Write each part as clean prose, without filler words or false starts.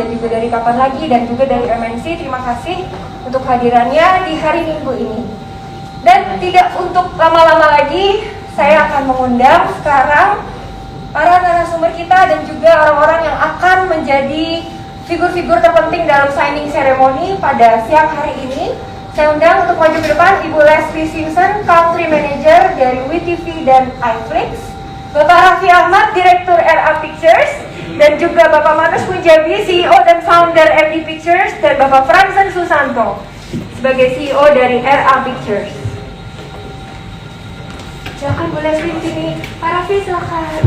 dan juga dari Kapan Lagi, dan juga dari MNC. Terima kasih untuk hadirannya di hari Minggu ini. Dan tidak untuk lama-lama lagi, saya akan mengundang sekarang para narasumber kita dan juga orang-orang yang akan menjadi figur-figur terpenting dalam signing ceremony pada siang hari ini. Saya undang untuk maju ke depan Ibu Leslie Simpson, Country Manager dari WeTV dan iFlix, Bapak Raffi Ahmad, Direktur RA Pictures, dan juga Bapak Manus Punjabi, CEO dan Founder MD Pictures, dan Bapak Franzen Susanto sebagai CEO dari RA Pictures. Silakan Bu Leslie sini. Pak Raffi silakan.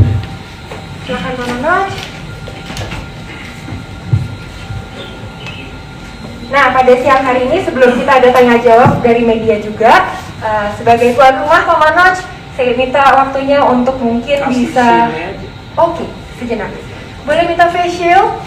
Silakan Mama Noj. Nah, pada siang hari ini sebelum kita ada tanya jawab dari media juga, sebagai tuan rumah Mama Noj, saya minta waktunya untuk mungkin bisa. Oke, sejenak. Boleh minta face shield?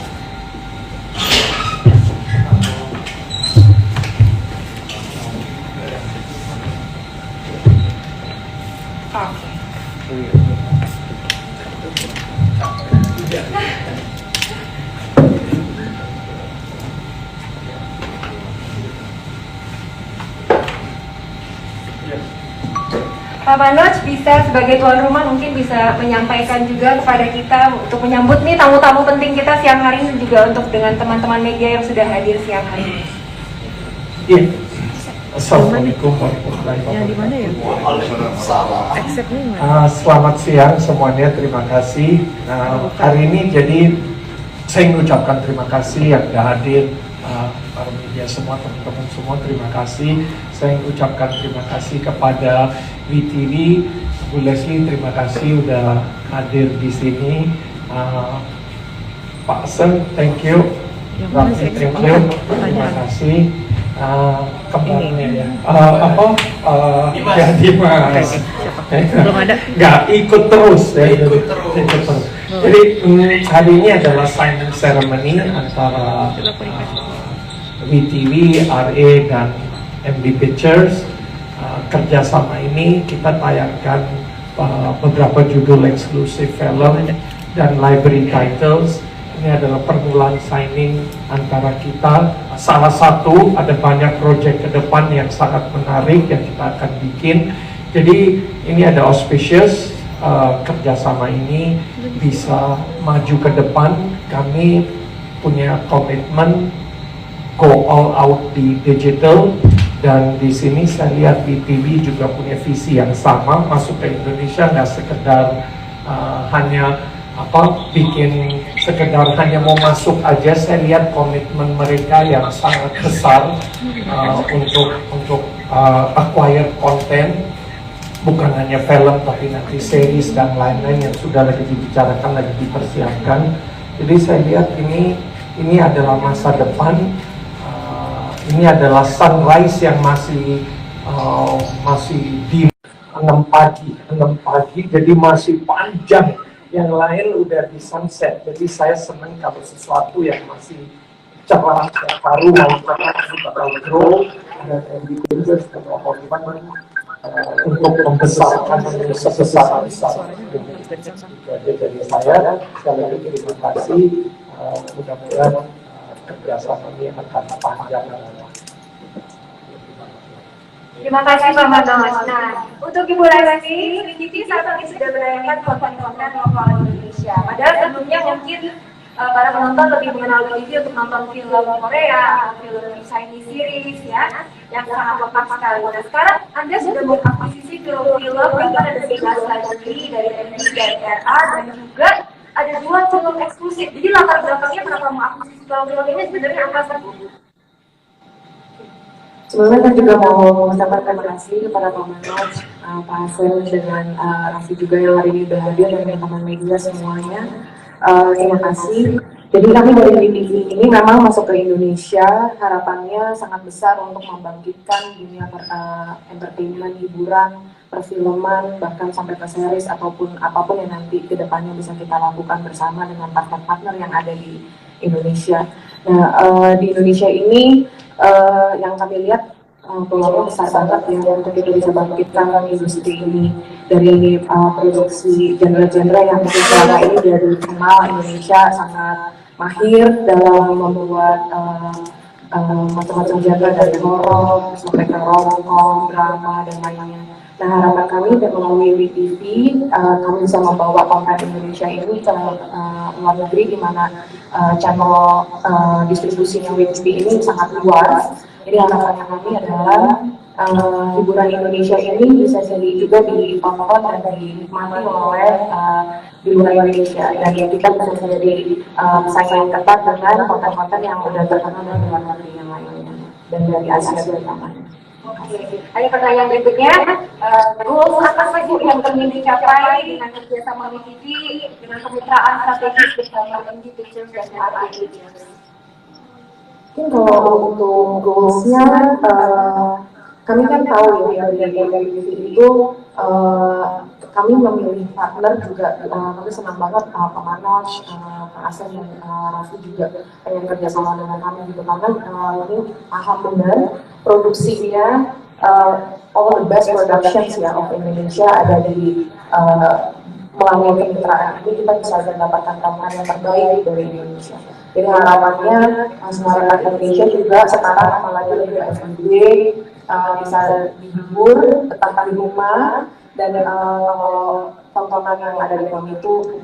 Pak Manoj bisa sebagai tuan rumah mungkin bisa menyampaikan juga kepada kita untuk menyambut nih tamu-tamu penting kita siang hari ini, juga untuk dengan teman-teman media yang sudah hadir siang hari ini. Iya. Assalamualaikum warahmatullahi wabarakatuh. Selamat siang semuanya, terima kasih. Hari ini jadi saya mengucapkan terima kasih yang sudah hadir, para media semua, teman-teman semua, terima kasih. Saya mengucapkan terima kasih kepada WeTV, Bu Leslie, terima kasih sudah hadir di sini. Pak Sen, thank you. Raffi, thank you, terima kasih. Kembangnya ya, ya Dimas, belum ada, nggak ikut terus ya, ikut terus. Jadi hari ini adalah signing ceremony antara WeTV, RA dan MD Pictures. Kerjasama ini kita tayangkan beberapa judul eksklusif film dan library titles. Ini adalah permulaan signing antara kita. Salah satu, ada banyak proyek ke depan yang sangat menarik yang kita akan bikin. Jadi ini ada auspicious, kerjasama ini bisa maju ke depan. Kami punya komitmen go all out di digital, dan di sini saya lihat di TV juga punya visi yang sama, masuk ke Indonesia nggak sekedar hanya bikin sekedar hanya mau masuk aja. Saya lihat komitmen mereka yang sangat besar untuk acquire konten, bukan hanya film tapi nanti series dan lain-lain yang sudah lagi dibicarakan, lagi dipersiapkan. Jadi saya lihat ini adalah masa depan, ini adalah sunrise yang masih di 6 pagi, jadi masih panjang. Yang lain udah di sunset, jadi saya senang kalau sesuatu yang masih cerah, baru mau bakal grow, dan indicators atau apa untuk membesarkan sebesar-besar. Jadi saya sekali lagi terima kasih, mudah-mudahan kerjasama ini akan panjang. Terima kasih Pak Manoj. Nah, untuk Ibu Leslie, WeTV saat ini sudah menayangkan konten-konten lokal Indonesia. Padahal sebelumnya mungkin para penonton lebih mengenal WeTV untuk nonton film Korea, film Chinese series ya, yang sangat lengkap sekali. Nah, sekarang Anda sudah mengakuisisi film-film yang ada 11 lagi dari MD dan RA, dan juga ada 2 film eksklusif. Jadi latar belakangnya kenapa mengakuisisi film-film ini sebenarnya apa sih? Sebelumnya saya juga mau mengucapkan terima kasih kepada Pak Manoj, Pak Hasan, dengan Raffi juga yang hari ini sudah hadir, dan teman-teman media semuanya. Terima kasih. Jadi kami dari WeTV ini memang masuk ke Indonesia, harapannya sangat besar untuk membangkitkan dunia entertainment, hiburan, perfilman, bahkan sampai ke series ataupun apapun yang nanti ke depannya bisa kita lakukan bersama dengan partner-partner yang ada di Indonesia. Nah, di Indonesia ini yang kami lihat peluangnya besar banget ya untuk kita bisa bangkitkan industri ini dari produksi genre-genre yang mungkin selama ini dari kenal Indonesia sangat mahir dalam membuat macam-macam genre dari horor sampai ke romcom, drama dan lainnya. Nah, harapan kami melalui WeTV kami bisa membawa konten Indonesia ini ke luar negeri, di mana channel distribusinya WeTV ini sangat luas. Jadi harapannya kami adalah hiburan Indonesia ini bisa jadi juga ditonton dan dinikmati oleh di luar Indonesia, dan kita bisa menjadi saingan ketat dengan konten-konten yang sudah terkenal di luar negeri yang lainnya dan dari Asia terutama. Oke, ada pertanyaan berikutnya. Goals apa sih Bu yang ingin dicapai dengan kerjasama WeTV dengan kemitraan strategis bersama MD Pictures dan RRA Pictures? Mungkin kalau untuk goalsnya, kami kan tahu ya dari WeTV itu kami memilih partner juga. Kami senang banget Pak Manoj, Pak Asen dan Raffi juga pengen kerjasama dengan kami gitu, karena ini paham benar produksinya, all the best productions ya of Indonesia ada di melalui kemitraan ini. Kita bisa mendapatkan konten yang terbaik dari Indonesia. Jadi harapannya masyarakat Indonesia juga sekarang apalagi lebih PSBB bisa dihibur, tetap di rumah, dan tontonan yang ada di kami itu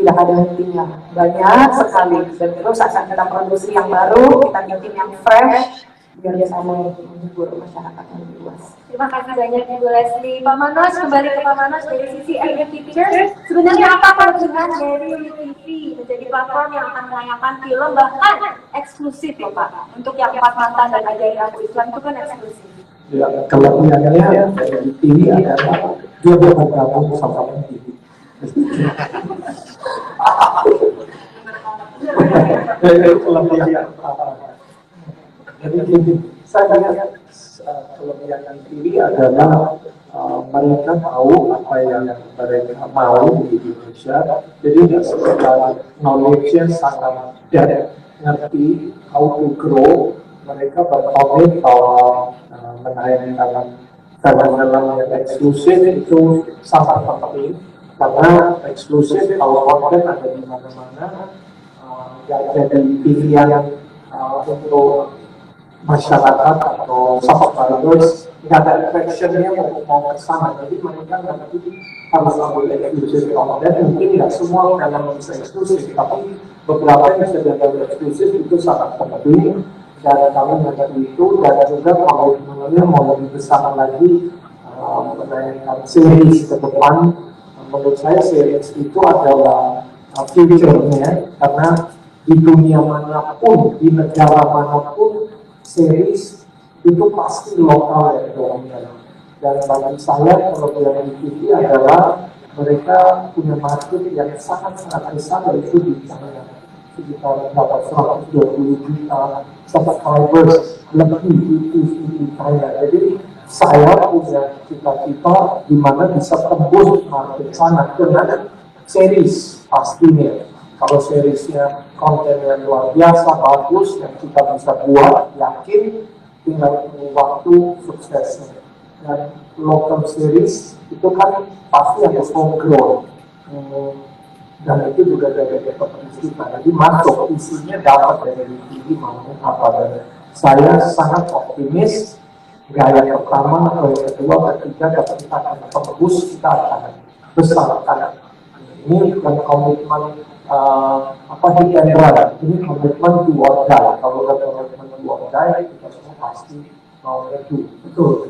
tidak ada hentinya, banyak sekali, dan terus akan kita produksi yang baru, kita bikin yang fresh biar bisa menghibur masyarakat yang lebih luas. Terima kasih banyak Ibu Leslie. Pak Manoj, kembali ke Pak Manoj dari sisi MD Pictures. Sebenarnya apa keuntungan dari WeTV menjadi platform yang akan menayangkan film bahkan eksklusif ya Pak? Untuk yang Empat Mata dan Ajaib Aku Islam itu kan eksklusif. Ya, kelebihannya dari TV adalah dia bergabung sama TV. Kelebihan jadi saya lihat kelebihan TV adalah mereka tahu apa yang mereka mau di Indonesia, jadi tidak sekedar knowledge-nya sangat depth, ngerti how to grow. Mereka berkomit bahwa menayangkan film-film yang eksklusif itu sangat penting, karena eksklusif kalau konten ada di mana-mana, nggak jadi pilihan untuk masyarakat atau subscribers, nggak ada attraction-nya mau ke sana. Jadi mereka nanti harus ambil eksklusif konten. Mungkin nggak semua film bisa eksklusif, tapi beberapa yang sudah ada eksklusif itu sangat penting, dan kami mengerti itu. Dan juga kalau sebenarnya mau lebih besar lagi menayangkan series ke depan, menurut saya series itu adalah future-nya, karena di dunia manapun, di negara manapun, series itu pasti lokal ya dorongnya. Dan bagi saya kelebihan TV adalah mereka punya market yang sangat-sangat besar, yaitu di China. Sekitar dapat 120 juta subscribers lebih di China. Jadi saya punya cita-cita di mana bisa tembus market sana dengan series pastinya. Kalau seriesnya kontennya luar biasa bagus yang kita bisa buat, yakin tinggal waktu suksesnya. Dan local series itu kan pasti harus homegrown, dan itu juga dari kita. Jadi masuk isinya dapat dari TV mau apa. Dan saya sangat optimis gaya pertama atau yang kedua, ketiga dapat kita akan tembus, kita akan besar. Ini bukan komitmen hit and run, ini komitmen to or die. Kalau udah komitmen to or die, kita semua pasti mau itu. Betul.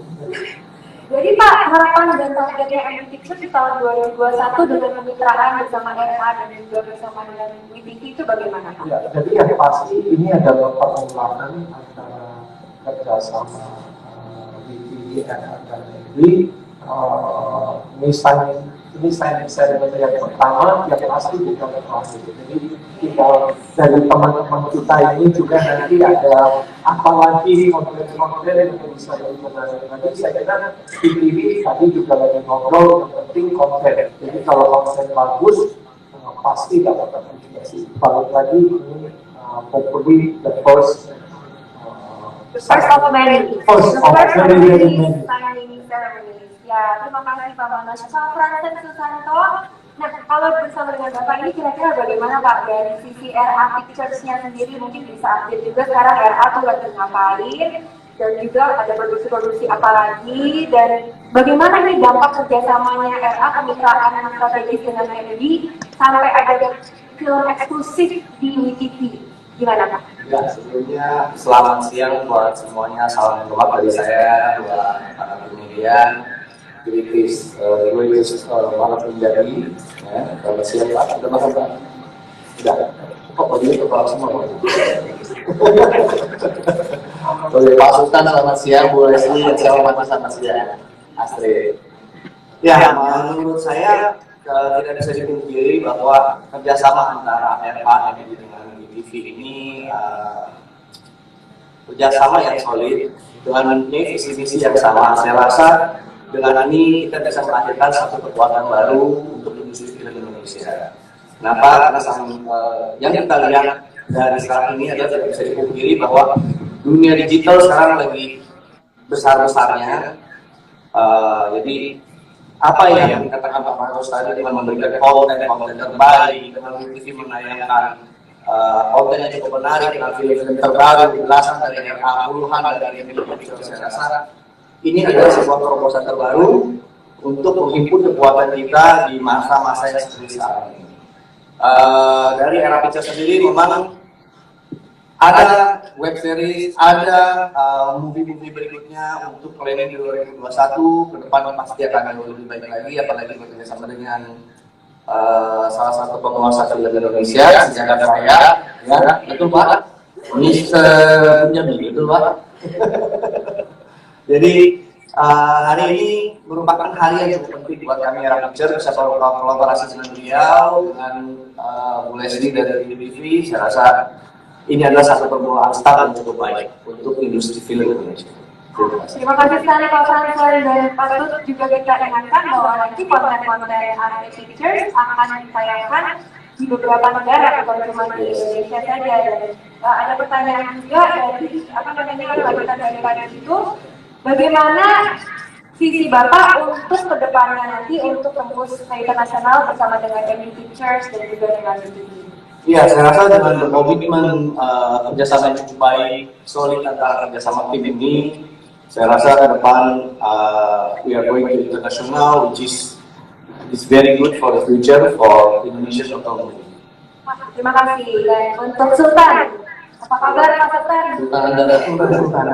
Jadi Pak, harapan dan targetnya MD Pictures di tahun 2021 dengan kemitraan bersama RRA dan juga bersama dengan WeTV itu bagaimana Pak? Ya, jadi yang pasti ini adalah permulaan antara kerjasama WeTV dan MD. Misalnya ini saya yang pertama, yang pasti kita berhasil. Jadi kita dari teman-teman kita ini juga nanti ada apa lagi konten-konten yang bisa digunakan. Jadi saya kira di TV tadi juga lagi ngobrol, yang penting konten. Jadi kalau konten bagus, pasti dapat apresiasi. Balik lagi ini hopefully the first of many. First of many. Ya, terima kasih Pak Manoj. Pak Fransen Susanto, Nah, kalau bersama dengan Bapak ini kira-kira bagaimana Pak dari sisi RA Pictures-nya sendiri, mungkin bisa update juga sekarang RA tuh lagi ngapain, dan juga ada produksi-produksi apa lagi, dan bagaimana ini dampak kerjasamanya RA, kemitraan yang strategis dengan MD, sampai ada film eksklusif di WeTV. Gimana Pak? Ya, sebelumnya selamat siang buat semuanya, salam hormat dari saya buat para media. Greatest malam menjadi, ya, selamat siang Pak. Udah makan Pak? Udah. Kok bajunya kepala semua Pak? Oke, Pak Sultan selamat siang, Bu Leslie dan selamat siang Astrid. Ya, menurut saya tidak bisa dipungkiri bahwa kerjasama antara RA dengan TV ini kerjasama yang solid dengan visi misi yang sama. Saya rasa dengan ini kita bisa melahirkan satu kekuatan baru untuk industri film Indonesia. Kenapa? Karena yang kita lihat dari sekarang ini adalah tidak bisa dipungkiri bahwa dunia digital sekarang lagi besar-besarnya. Jadi apa yang dikatakan Pak Marcos tadi dengan memberikan konten terbaik, dengan TV menayangkan konten yang cukup menarik dengan film-film terbaru, belasan dari RA, puluhan dari film saya rasa ini adalah sebuah terobosan terbaru untuk menghimpun kekuatan kita di masa-masa yang seperti sekarang ini. Dari RA Pictures sendiri memang ada web series, ada movie-movie berikutnya untuk planning di 2021, ke depan pasti akan lebih baik lagi, apalagi bekerjasama dengan salah satu penguasa film Indonesia, Sejagat Raya, ya, betul Pak? Mr. Jambi, betul Pak? Jadi hari ini merupakan hari yang cukup penting buat kami RA Pictures, bisa kolaborasi dengan beliau, dengan Bu Leslie dari TV. Saya rasa ini adalah satu permulaan start yang cukup baik untuk industri film Indonesia. Terima kasih sekali Pak Franson, dan patut juga kita ingatkan bahwa nanti konten-konten RA Pictures akan ditayangkan di beberapa negara, bukan cuma di Indonesia saja. Dan ada pertanyaan juga dari lanjutan dari tadi itu, bagaimana visi Bapak untuk kedepannya nanti untuk tembus ke internasional bersama dengan MD Pictures dan juga dengan WeTV? Iya, saya rasa dengan komitmen kerjasama yang cukup baik, solid antara kerjasama tim ini, saya rasa ke depan we are going to international, which is very good for the future for Indonesia's autonomy. Terima kasih. Dan untuk Sultan, apa kabar Pak Sultan? Sultan Sultan.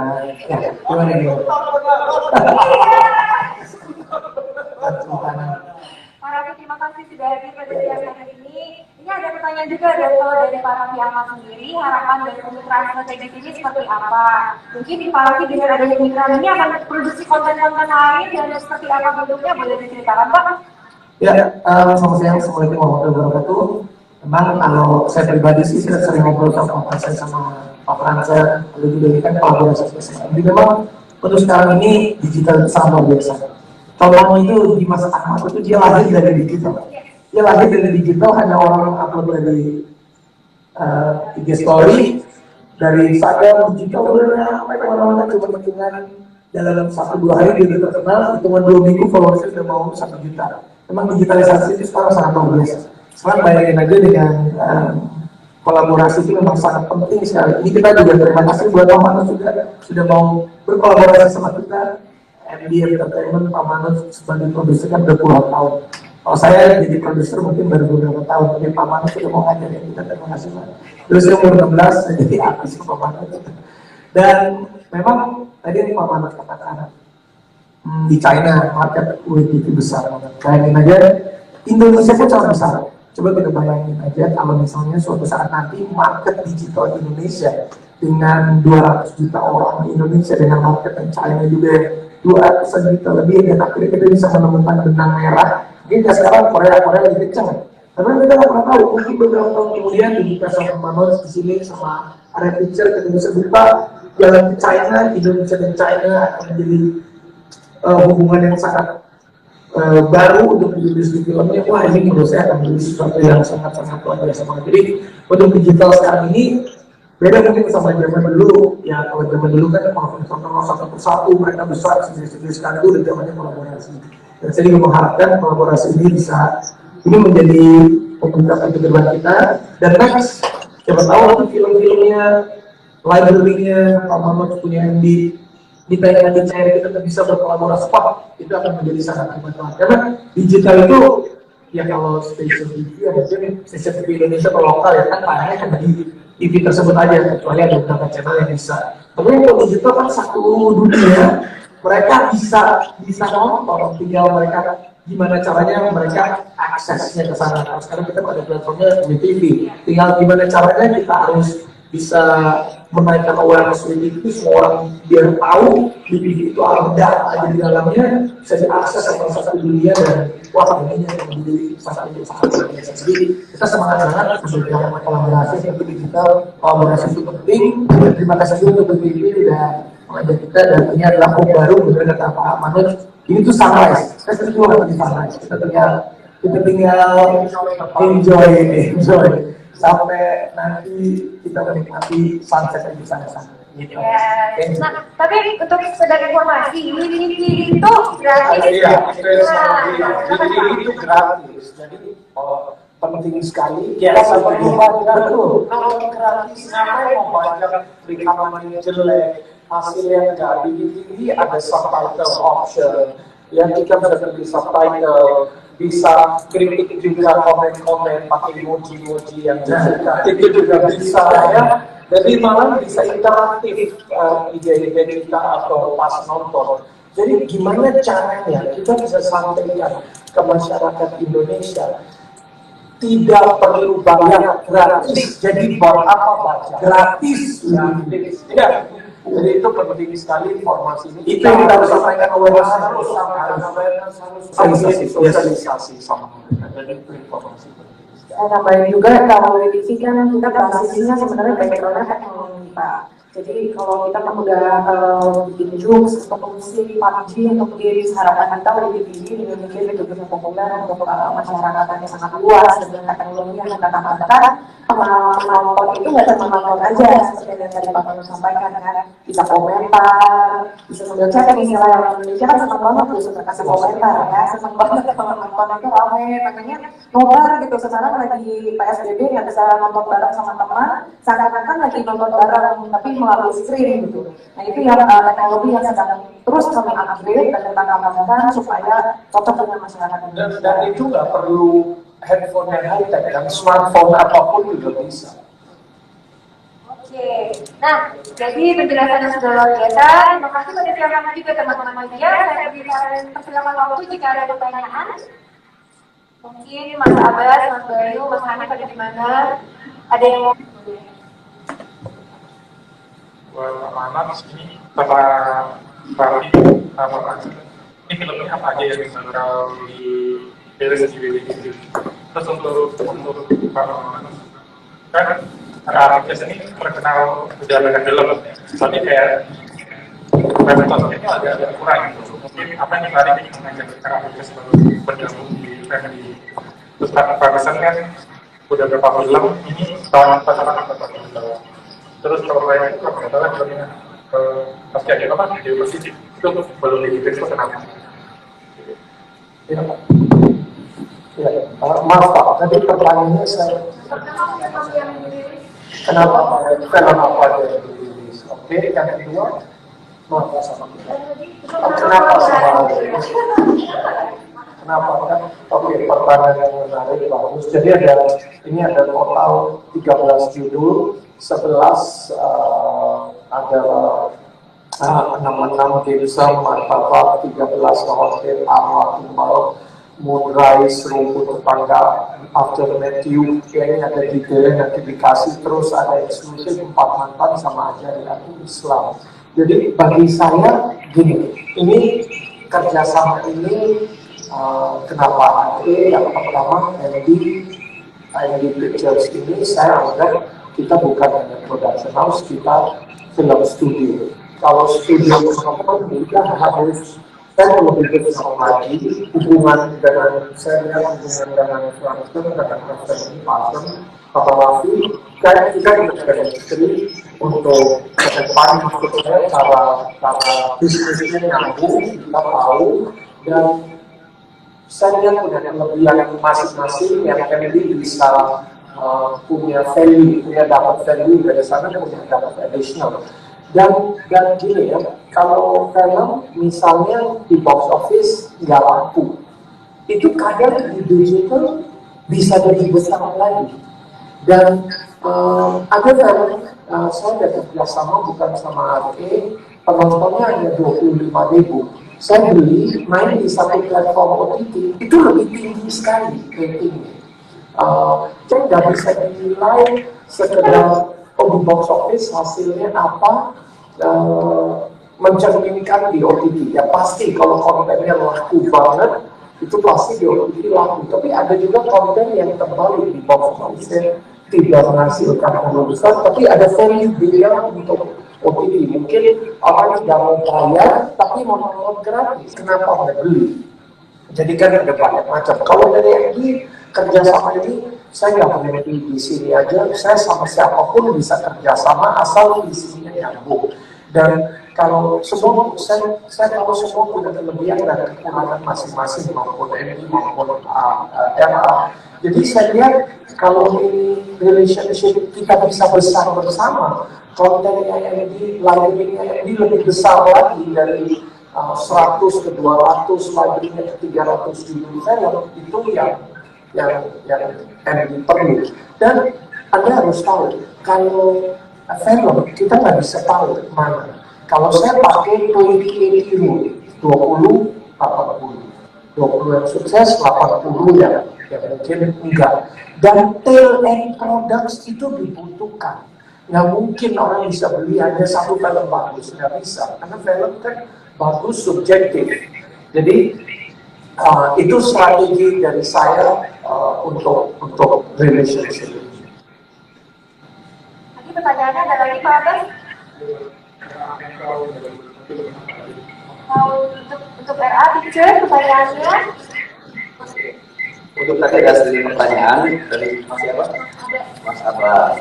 Ya, gimana nih? Para terima kasih sudah hadir pada siang hari ini. Ini ada pertanyaan juga dari para pihak sendiri, harapan dari kemitraan strategis ini seperti apa? Mungkin Pak Raffi dengan adanya kemitraan ini akan produksi konten-konten lain dan seperti apa bentuknya, boleh diceritakan Pak? Ya, selamat siang, Assalamualaikum warahmatullahi wabarakatuh. Memang kalau saya pribadi sih saya sering ngobrol sama Pak saya sama Pak Franson, lalu juga ini kan kolaborasi sama. Jadi memang untuk sekarang ini digital itu sangat luar biasa. Contohnya itu di masa anak itu dia lahir dari digital. Dia lahir dari digital, hanya orang upload dari IG story, dari Instagram, digital udah sampai kemana-mana, cuma hitungan dalam 1-2 hari dia udah terkenal, hitungan 2 minggu followersnya udah mau 1 juta. Memang digitalisasi itu sekarang sangat luar biasa. Sekarang bayangin aja dengan kolaborasi itu memang sangat penting sekali. Ini kita juga terima kasih buat Pak Manus juga sudah mau berkolaborasi sama kita. MD Entertainment, Pak Manus sebagai produser kan udah puluhan tahun. Kalau saya jadi produser mungkin baru beberapa tahun, tapi Pak Manus sudah mau ngajarin kita, terima kasih Pak. Terus umur 16 saya jadi artis Pak Manus. Dan memang tadi yang Pak Manus katakan, di China market WeTV besar banget. Bayangin aja, Indonesia pun sangat besar. Coba kita bayangin aja kalau misalnya suatu saat nanti market digital Indonesia dengan 200 juta orang di Indonesia, dengan market yang China juga 200 juta lebih, dan akhirnya kita bisa menemukan benang merah. Mungkin sekarang Korea lagi kenceng, tapi kita nggak pernah tahu. Mungkin beberapa tahun kemudian dibuka sama Manus di sini sama RA Pictures, kita bisa buka jalan ke China, Indonesia dan China akan menjadi hubungan yang sangat baru untuk industri filmnya. Wah, ini menurut saya akan menjadi sesuatu yang sangat-sangat luar biasa banget. Jadi untuk digital sekarang ini beda mungkin sama zaman dulu. Ya kalau zaman dulu kan kalau satu persatu mereka besar, sendiri sekali itu udah zamannya kolaborasi. Dan saya juga mengharapkan kolaborasi ini bisa ini menjadi pembuka pintu gerbang kita. Dan next, siapa tahu nanti film-filmnya, library-nya, Pak Muhammad punya di tayangan di channel kita bisa berkolaborasi, Pak, itu akan menjadi sangat bermanfaat. Karena digital itu, ya kalau stasiun TV, ya mungkin stasiun TV Indonesia atau lokal ya kan tayangnya di TV tersebut aja, kecuali ada beberapa channel yang bisa. Tapi kalau digital kan satu dunia, mereka bisa nonton, tinggal mereka gimana caranya mereka aksesnya ke sana. Nah, sekarang kita pada platformnya di TV, tinggal gimana caranya kita harus bisa menaikkan awareness di TV, semua orang biar tahu di TV itu ada di dalamnya, bisa diakses sama satu dunia, dan wah ini yang menjadi sangat biasa. Jadi kita semangat banget untuk kolaborasi seperti digital, kolaborasi itu penting. Terima kasih juga untuk TV sudah mengajak kita, dan ini adalah hope baru benar kata Pak Manoj. Ini tuh sunrise, kita setuju di sunrise. Kita tinggal enjoy sampai nanti kita menikmati sunset di sana. Gitu. Yes. Nah, tapi untuk sekedar informasi, ini itu gratis. Iya, itu gratis. Jadi penting sekali. Ya, sampai membaca dulu. Kalau gratis, ngapain membaca rekaman yang jelek, hasil yang nggak tinggi, ada subtitle option. Yang kita bisa pilih subtitle, bisa kritik juga, komen-komen pakai emoji-emoji yang itu juga bisa ya. Jadi malah bisa interaktif ide-ide kita atau pas nonton. Jadi gimana caranya kita bisa sampaikan ke masyarakat Indonesia, tidak perlu bayar, gratis. Jadi buat apa baca? Gratis. Ya. Jadi itu penting sekali informasi ini. Itu yang kita harus sampaikan, sosialisasi sama mereka. Jadi itu informasi. Nambahin juga kalau di TV kan kita basisnya sebenarnya backgroundnya teknologi Pak. Jadi kalau kita udah bikin jokes atau musik, PUBG untuk diri harapan kita di TV di Indonesia itu bisa populer untuk masyarakat yang sangat luas dengan teknologi yang kita tambahkan. Penonton itu nggak cuma nonton aja seperti yang tadi Pak Manoj sampaikan kan, bisa komentar, bisa sambil chat. Misalnya orang Indonesia kan senang banget tuh suka kasih komentar ya, senang banget kalau nonton itu rame, makanya nobar gitu. Sekarang lagi PSBB nggak bisa nonton bareng sama teman, seakan-akan lagi nonton bareng tapi melalui screen gitu. Nah itu yang teknologi yang sedang terus kami upgrade dan kita kembangkan supaya cocok dengan masyarakat Indonesia. Dan itu nggak perlu handphone yang high-tech, dan smartphone apapun juga bisa. Oke, nah jadi penjelasan yang sudah luar biasa. Terima kasih pada silakan juga teman-teman media. Saya berikan persilakan waktu jika ada pertanyaan. Mungkin Mas Abbas, Mas Bayu, Mas Hanif ada di mana? Ada yang mau? Buat amanat ini setelah Bali sama ini filmnya apa aja yang bakal di beres di BDG. Terus untuk kan artis ini terkenal udah banyak film, tapi kayak repertoire ini agak kurang gitu. Mungkin apa yang menarik ini mengajak artis baru bergabung di family. Terus Pakistan kan udah berapa film ini tahun pasaran berapa film. Terus kalau lain itu apa salah filmnya pasti ada apa di masjid itu belum dibikin itu kenapa? Ya, maaf Pak, tadi pertanyaannya saya kenapa apa ada yang dirilis? Oke, yang kedua, maaf sama kenapa sama kenapa kan? Oke, pertanyaan yang menarik bagus. Jadi ini ada total 13 judul, 11 adalah 66 Dimsum, Martabak, 13 Hotel, Ahmad, Iqbal, Moonrise, Rumput Tetangga, After Matthew, kayaknya ada detailnya nanti dikasih, terus ada eksklusif 4 mantan sama aja aku Islam. Jadi bagi saya gini, ini kerjasama ini kenapa yang pertama MD Pictures ini saya anggap kita bukan hanya production house, kita film studio. Kalau studio kita harus saya lebih besar lagi hubungan dengan saya dengan Franklin dengan Franklin Passion atau Raffi kayak kita dengan istri untuk ke depan maksud saya cara bisnisnya nyambung kita tahu dan saya lihat punya kelebihan masing-masing yang MD bisa punya value, punya dapat value dari sana, punya dapat additional. Dan gini ya, kalau film misalnya di box office nggak laku, itu kadang di digital bisa jadi besar lagi. Dan ada film saya ada kerjasama bukan sama RT, penontonnya hanya 25.000. Saya beli main di satu platform OTT itu lebih tinggi sekali ratingnya. Saya nggak bisa dinilai sekedar di box office hasilnya apa, mencerminkan di OTT. Ya pasti kalau kontennya laku banget itu pasti di OTT laku. Tapi ada juga konten yang terbalik di box office tidak menghasilkan uang besar, tapi ada value dia untuk OTT. Mungkin orang tidak mau bayar tapi mau nonton gratis, kenapa mau beli? Jadi kan ada banyak macam. Kalau dari MD kerjasama ini, saya nggak punya di sini aja, saya sama siapapun bisa kerjasama asal visinya nyambung. Dan kalau semua, saya tahu semua punya kelebihan dan kekurangan masing-masing, maupun MD maupun RA. Jadi saya lihat kalau ini relationship kita bisa besar bersama, kontennya MD, library-nya MD lebih besar lagi dari 100 ke 200, library-nya ke 300 judul film, itu yang MD perlu. Dan Anda harus tahu, kalau film kita nggak bisa tahu mana. Kalau saya pakai 20-80 rule, 20-80, 20 yang sukses, 80 yang mungkin enggak. Dan tail end products itu dibutuhkan. Nggak mungkin orang bisa beli hanya satu film bagus, nggak bisa. Karena film kan bagus subjektif. Jadi itu strategi dari saya untuk relationship. Lagi pertanyaannya ada lagi Pak Abbas? Untuk RA Picture pertanyaannya? Untuk tadi ada sedikit pertanyaan dari Mas siapa? Mas Abbas.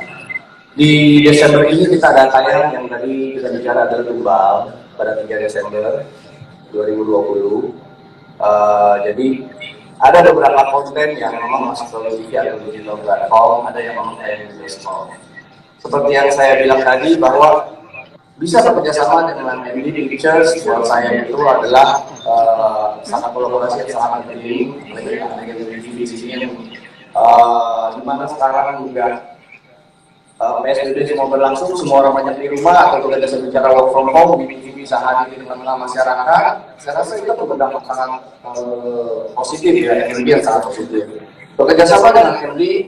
Di Desember ini kita ada tayang yang tadi kita bicara adalah Tumbal pada 3 Desember 2020. Jadi ada beberapa konten yang memang masuk ke TV atau digital platform, ada yang memang tayang di bioskop. Seperti yang saya bilang tadi bahwa bisa bekerjasama dengan MD Pictures, buat saya itu adalah sangat kolaborasi yang sangat penting dengan TV di sini yang dimana sekarang juga PSBB mau berlangsung, semua orang banyak di rumah atau tidak bisa bicara work from home, TV bisa hadir di tengah-tengah masyarakat. Saya rasa itu berdampak sangat positif ya, MD yang sangat positif. Bekerjasama dengan MD,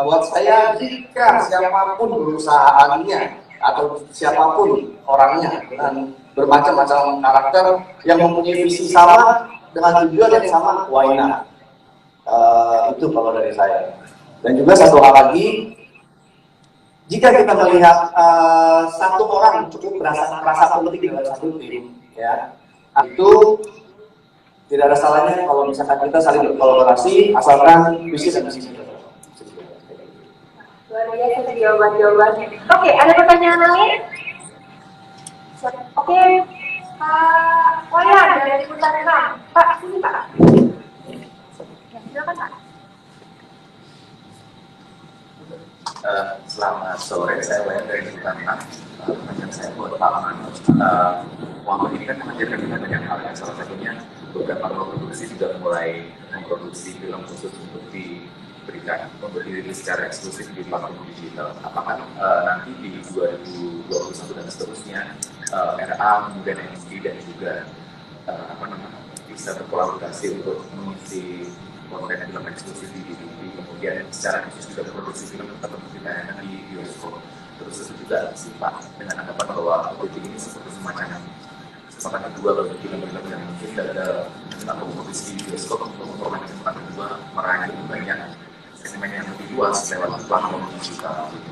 buat saya jika siapapun perusahaannya atau siapapun orangnya dengan bermacam-macam karakter yang mempunyai visi sama dengan tujuan yang sama, why not? Itu kalau dari saya. Dan juga satu hal lagi, jika kita melihat satu orang cukup merasa penting dalam satu tim, ya, itu tidak ada salahnya kalau misalkan kita saling berkolaborasi, asalkan visi dan misi kita. Luar biasa jawaban-jawabannya. Oke, ada pertanyaan lain? Oke, Pak Wayan dari Liputan 6. Pak, sini Pak. Ya, silakan Pak. Selamat sore, saya Wayan dari Liputan 6. Pertanyaan saya buat Pak Manoj. Wabah ini kan menghadirkan banyak hal, yang salah satunya beberapa produksi sudah mulai memproduksi film khusus untuk diberikan, untuk dirilis secara eksklusif di platform digital. Apakah nanti di 2021 dan seterusnya RA, kemudian MD dan juga bisa berkolaborasi untuk mengisi konten film eksklusif di DVD, kemudian secara khusus juga produksi film tetap ditayangkan di bioskop. Terus itu juga sih Pak, dengan anggapan bahwa OTT ini seperti semacam kesempatan kedua bagi film-film yang mungkin ada kompetisi di bioskop untuk memperoleh kesempatan kedua meraih lebih banyak segmen yang lebih luas lewat platform digital gitu.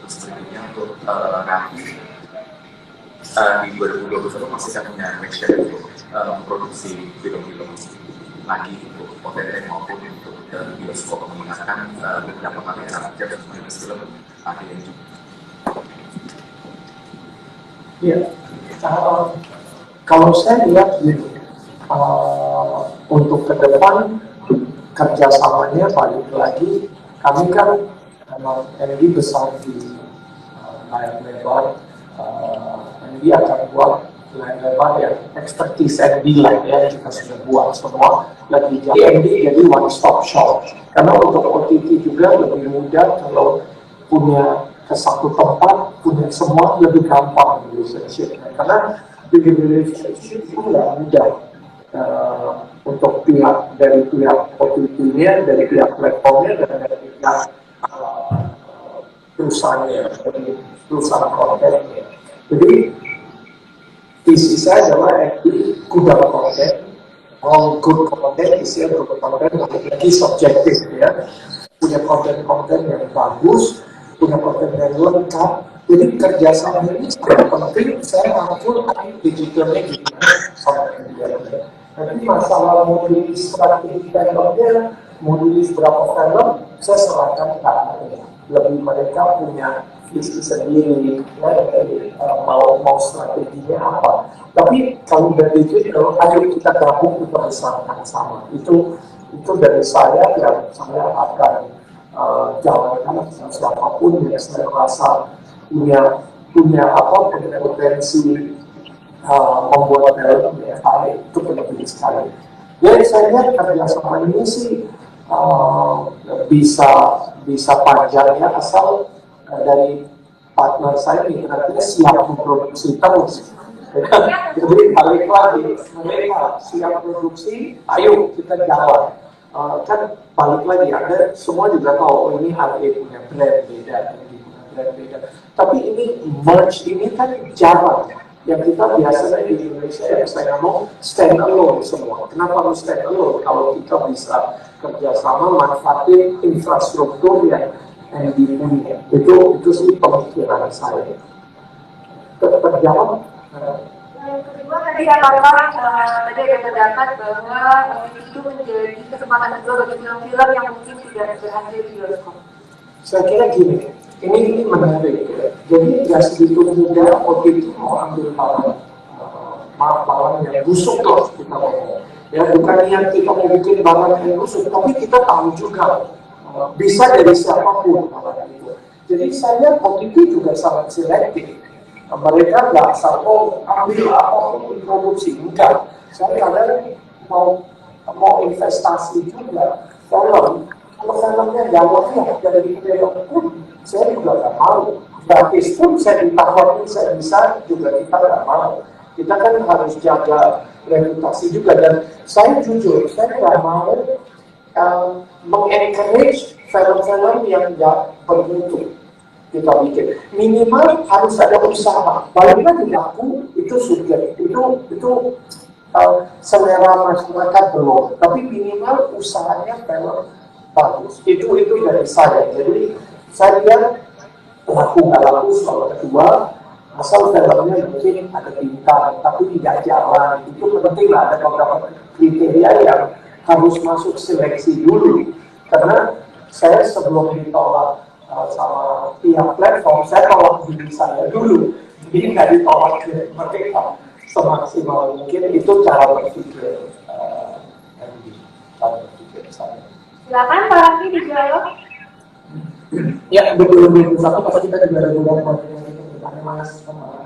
Terus berikutnya untuk Raffi di 2021 masih akan punya action untuk memproduksi film-film lagi untuk OTT maupun untuk bioskop, mengingatkan beberapa kali saja dan merilis film akhirnya juga. Iya, kalau saya lihat gitu, untuk ke depan kerjasamanya balik lagi, kami kan memang MD besar di layar lebar, MD akan buat layar lebar yang expertise MD lah ya, kita sudah buat semua lebih jadi MD jadi one stop shop, karena untuk OTT juga lebih mudah kalau punya ke satu tempat, punya semua lebih gampang relationship, karena bikin relationship itu nggak mudah. Untuk pihak dari pihak OTT-nya, dari pihak platformnya, dan dari pihak perusahaannya, dari perusahaan kontennya. Jadi visi saya adalah kuda konten, all good content, isinya good content, lagi subjektif ya, punya konten-konten yang bagus, punya konten yang lengkap. Jadi kerjasama ini sangat penting. Saya ngatur digitalnya gimana sama media. Nanti masalah modulis strategi filmnya, modulis berapa film, saya serahkan ke anaknya. Lebih mereka punya visi sendiri, mau strateginya apa. Tapi kalau dari itu, ayo kita gabung, kita besarkan sama. Itu dari saya yang saya akan jalankan sama siapapun yang saya rasa punya potensi membuat film yang baik, itu penting sekali. Jadi saya lihat kerjasama ini sih bisa panjangnya asal dari partner saya mitra siap memproduksi terus. Jadi balik lagi, mereka siap produksi, ayo kita jalan. Kan balik lagi, ada semua juga tahu ini HE punya brand beda, brand beda. Tapi ini merge ini kan jarang. Yang kita biasanya di Indonesia yang saya ngomong stand alone semua. Kenapa harus stand alone? Kalau kita bisa kerjasama manfaatin infrastruktur yang punya, itu sih pemikiran saya. Terjawab? Yang kedua tadi katakan tadi ada pendapat bahwa itu menjadi kesempatan kedua bagi film-film yang mungkin tidak berhasil di bioskop. Saya kira gini, ini menarik ya. Jadi nggak segitu mudah OTT mau ambil barang yang busuk loh kita ngomong. Ya bukan yang kita mau bikin barang yang busuk, tapi kita tahu juga bisa dari siapapun barang itu. Jadi saya OTT juga sangat selektif. Mereka nggak asal ambil apapun produksi, enggak. Saya kadang mau investasi juga film. Kalau filmnya nggak layak dari film pun, saya juga nggak mau. Gratis pun saya ditawarin, saya bisa juga kita nggak mau. Kita kan harus jaga reputasi juga, dan saya jujur, saya nggak mau mengencourage film-film yang nggak bermutu kita bikin. Minimal harus ada usaha. Bagaimana dilaku itu subjek, itu selera masyarakat belum. Tapi minimal usahanya film bagus. Itu dari saya. Jadi saya lihat laku nggak laku soal kedua, asal filmnya mungkin ada bintang tapi tidak jalan. Itu penting lah, ada beberapa kriteria yang harus masuk seleksi dulu. Karena saya sebelum ditolak sama pihak platform, saya tolak diri saya dulu. Jadi nggak ditolak ke mereka semaksimal mungkin. Itu cara berpikir saya. Silakan Pak Raffi dijawab. Ya, 2021 pasti kita juga ada beberapa pertanyaan Mas sama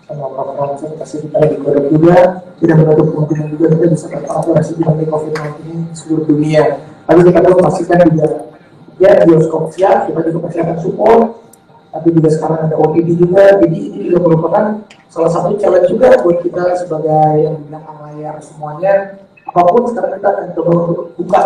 Pak Francis, pasti kita dikorek juga, tidak menutup kemungkinan juga kita bisa berkolaborasi di pandemi COVID-19 di seluruh dunia. Tapi kita perlu pastikan juga ya bioskop siap, kita juga pasti akan support. Tapi juga sekarang ada OTT juga, jadi ini juga merupakan salah satu challenge juga buat kita sebagai yang di belakang layar semuanya. Apapun sekarang kita akan coba buka,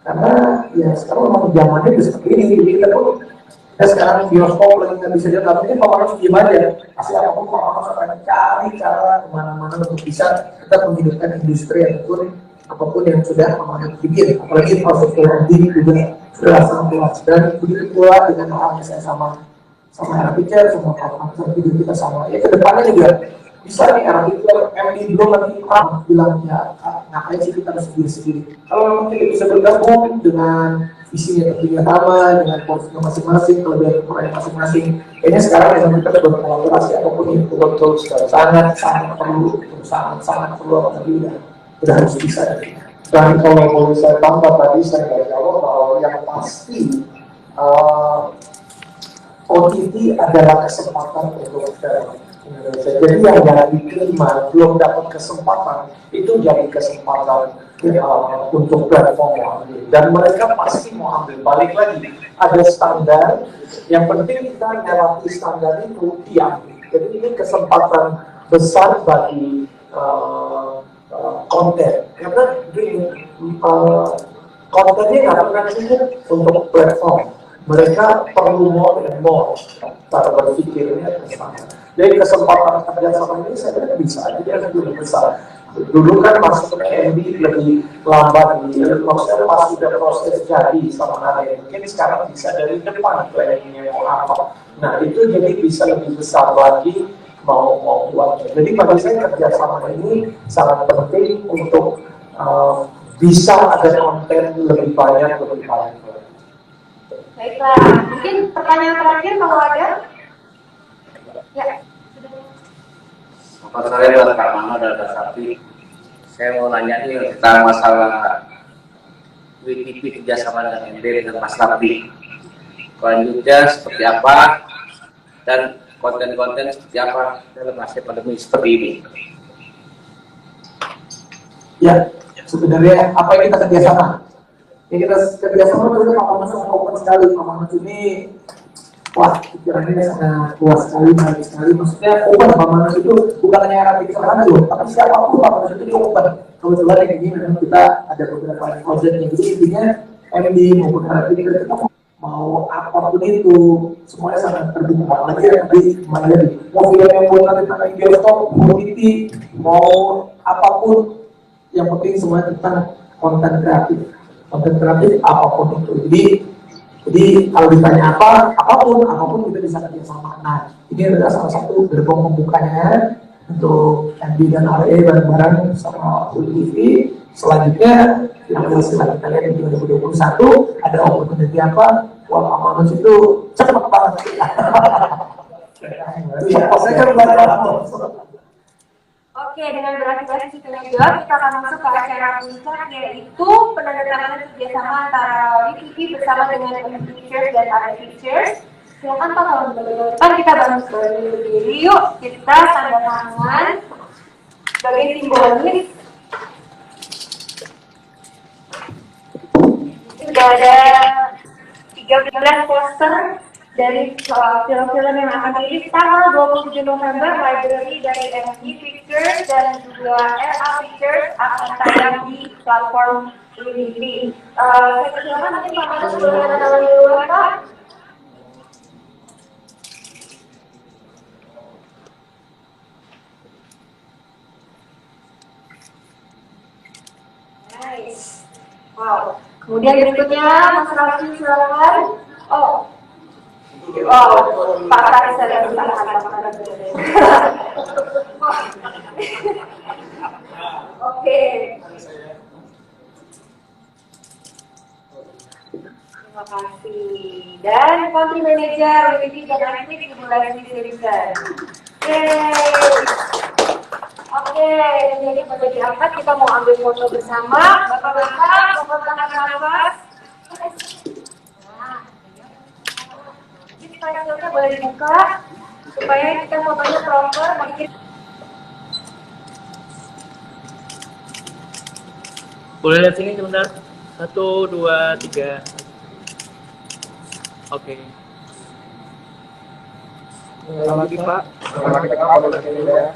karena ya sekarang memang zamannya udah seperti ini. Jadi kita sekarang bioskop lagi nggak bisa jalan, mungkin Pak harus diem aja. Pasti apapun Pak harus akan cari cara kemana-mana untuk bisa tetap menghidupkan industri ataupun apapun yang sudah dibikin. Apalagi infrastruktur ini juga sudah sangat luas. Dan begitu pula dengan halnya saya sama era Picture, sama Pak Francis, video kita sama. Ya kedepannya juga bisa nih era Picture, MD belum lagi bilangnya ngapain sih kita harus sendiri-sendiri. Kalau memang kita bisa bergabung dengan visinya tentunya sama dengan porsinya masing-masing, kelebihan kekurangan masing-masing. Kayaknya sekarang yang kita berkolaborasi apapun itu betul sangat perlu, sangat perlu, apalagi udah harus bisa. Dan kalau boleh saya tambah tadi saya nggak jawab bahwa yang pasti OTT adalah kesempatan untuk Indonesia. Jadi yang nggak diterima, belum dapat kesempatan, itu jadi kesempatan untuk platform. Dan mereka pasti mau ambil. Balik lagi, ada standar, yang penting kita melewati standar itu diambil. Jadi ini kesempatan besar bagi konten. Karena kontennya nggak pernah cukup untuk platform. Mereka perlu more and more cara berpikirnya ke sana. Jadi kesempatan kerjasama ini saya kira bisa, jadi lebih besar. Dulu kan masuk ke MD lebih lambat, maksudnya pas sudah proses jadi sama ada mungkin sekarang bisa dari depan planningnya mau apa. Nah itu jadi bisa lebih besar lagi mau buatnya. Jadi bagi saya kerjasama ini sangat penting untuk bisa ada konten lebih banyak. Baiklah, mungkin pertanyaan terakhir kalau ada? Ya. Selamat sore buat Kak Mano dan Kak Sapi. Saya mau nanya nih tentang masalah WTP kerjasama dengan MD dengan Mas Sapi. Selanjutnya seperti apa dan konten-konten seperti apa dalam masa pandemi seperti ini? Ya, sebenarnya apa yang kita kerjasama? Yang kita kerjasama itu Pak Manas open sekali. Pak Manas ini, wah, pikirannya sangat luas sekali, menarik sekali. Maksudnya open, Pak Manas itu bukan hanya rapi kesana loh, tapi siapapun Pak Manas itu dia open. Kebetulan yang ini memang kita ada beberapa project yang jadi intinya MD maupun rapi kita mau apapun itu semuanya sangat terbuka. Lagi yang mau film yang buat tentang geostop, politik, mau apapun, yang penting semuanya tentang konten kreatif apapun itu. Jadi kalau ditanya apapun kita bisa kerjasama. Nah, ini adalah salah satu gerbong pembukanya untuk MD dan RE bareng-bareng sama UTV. Selanjutnya yang silahkan kalian di 2021 ada opportunity apa? Wah, Amanus itu cepat banget. Saya kan Oke, dengan berakhirnya sesi tanya jawab, kita akan masuk ke acara puncak, yaitu penandatanganan kerjasama antara WTV bersama dengan MD Teachers dan RE Teachers. Silakan Pak, kalau depan kita bareng berdiri, yuk kita tanda tangan sebagai simbolis. Sudah ada 13 poster dari film-film yang akan rilis tanggal 27 November. Library dari MD Pictures dan juga RA Pictures akan tayang di platform WTV. Saya persilakan nanti Pak Manas boleh mengenali dulu Pak. Nice. Wow. Kemudian berikutnya Mas Raffi silakan. Pak Raffi saya silakan. Oke. Terima kasih. Dan country manager WTV dan IT Ibu Leslie Sirisan. Oke, jadi pada diangkat kita mau ambil foto bersama. Bapak-bapak, foto nafas. Jadi filenya boleh dibuka supaya kita fotonya proper. Boleh lihat sini sebentar. 1, 2, 3. Oke. Selamat pagi Pak. Selamat pagi Pak, boleh sini ya.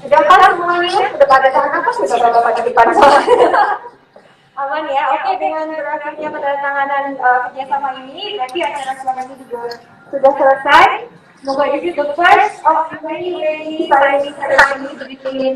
Sudahkah semuanya? Sudah pada tahan nafas, sudah bapak di depan aman ya. Oke, dengan berakhirnya penandatanganan kerjasama ini, berarti acara selanjutnya juga sudah selesai. Semoga ini the first of many ceremony between